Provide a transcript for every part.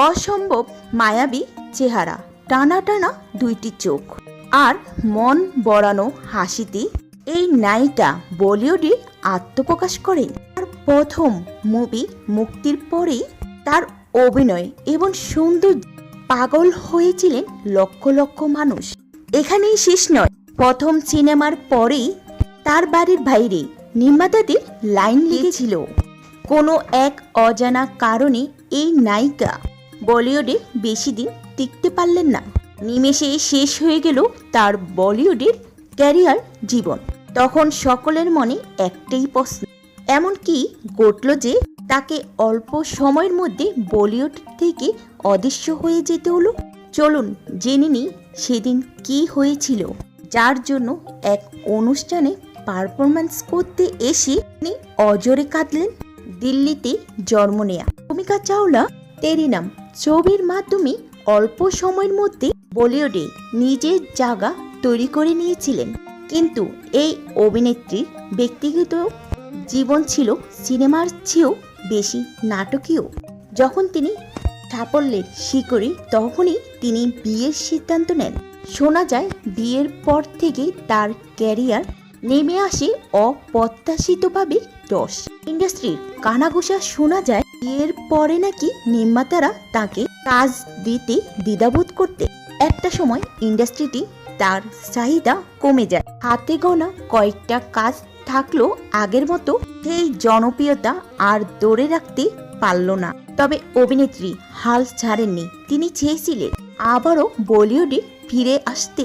অসম্ভব মায়াবী চেহারা, টানা টানা দুইটি চোখ আর মন বড়ানো হাসিতে এই নায়িকা বলিউডে আত্মপ্রকাশ করেন। তার প্রথম মুভি মুক্তির পরেই তার অভিনয় এবং সৌন্দর্য পাগল হয়েছিলেন লক্ষ লক্ষ মানুষ। এখানেই শেষ নয়, প্রথম সিনেমার পরেই তার বাড়ির বাইরে নির্মাতাদের লাইন লেগেছিল। কোনো এক অজানা কারণে এই নায়িকা বলিউডে বেশি দিন টিকতে পারলেন না। নিমেষেই শেষ হয়ে গেল তার বলিউডের ক্যারিয়ার জীবন। তখন সকলের মনে একটাই প্রশ্ন, এমন কি ঘটল যে তাকে অল্প সময়ের মধ্যে বলিউড থেকে অদৃশ্য হয়ে যেতে হলো? চলুন জেনে নিই সেদিন কি হয়েছিল, যার জন্য এক অনুষ্ঠানে পারফরম্যান্স করতে এসে তিনি অজরে কাঁদলেন। দিল্লিতে জন্ম নেয়া ভূমিকা চাওলা তেরি নাম ছবির মাধ্যমে অল্প সময়ের মধ্যে বলিউডে নিজের জায়গা তৈরি করে নিয়েছিলেন। কিন্তু এই অভিনেত্রীর ব্যক্তিগত জীবন ছিল সিনেমার চেয়েও বেশি নাটকীয়। যখন তিনি সাফল্যের শিখরে, তখনই তিনি বিয়ের সিদ্ধান্ত নেন। শোনা যায় বিয়ের পর থেকে তার ক্যারিয়ার নেমে আসে অপ্রত্যাশিতভাবে ধস। ইন্ডাস্ট্রির কানাঘুষা শোনা যায় বিয়ের পরে নাকি নির্মাতারা তাকে কাজ দিতে দ্বিধাবোধ করতে। একটা সময় ইন্ডাস্ট্রিটি তার চাহিদা কমে যায়, হাতে গোনা কয়েকটা কাজ থাকলেও আগের মতো সেই জনপ্রিয়তা আর ধরে রাখতে পারল না। তবে অভিনেত্রী হাল ছাড়েননি, তিনি চেয়েছিলেন আবারও বলিউডে ফিরে আসতে।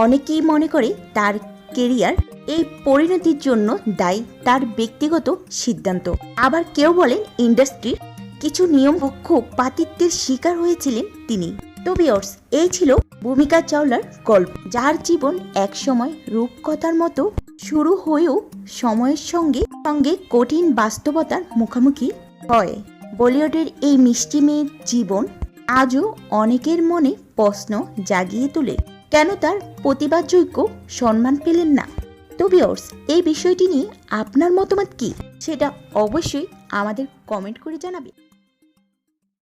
অনেকেই মনে করে তার কেরিয়ার এই পরিণতির জন্য দায়ী তার ব্যক্তিগত সিদ্ধান্ত। আবার কেউ বলেন ইন্ডাস্ট্রির কিছু নিয়ম পক্ষপাতিত্বের শিকার হয়েছিলেন তিনি। তো ভিউয়ার্স, এই ছিল ভূমিকা চাওলার গল্প, যার জীবন একসময় রূপকথার মতো শুরু হয়েও সময়ের সঙ্গে সঙ্গে কঠিন বাস্তবতার মুখোমুখি হয়। বলিউডের এই মিষ্টি মেয়ের জীবন আজও অনেকের মনে প্রশ্ন জাগিয়ে তোলে, কেন তার প্রতিবাদযোগ্য সম্মান পেলেন না? তো ভিউয়ার্স, এই বিষয়টি নিয়ে আপনার মতামত কি, সেটা অবশ্যই আমাদের কমেন্ট করে জানাবে।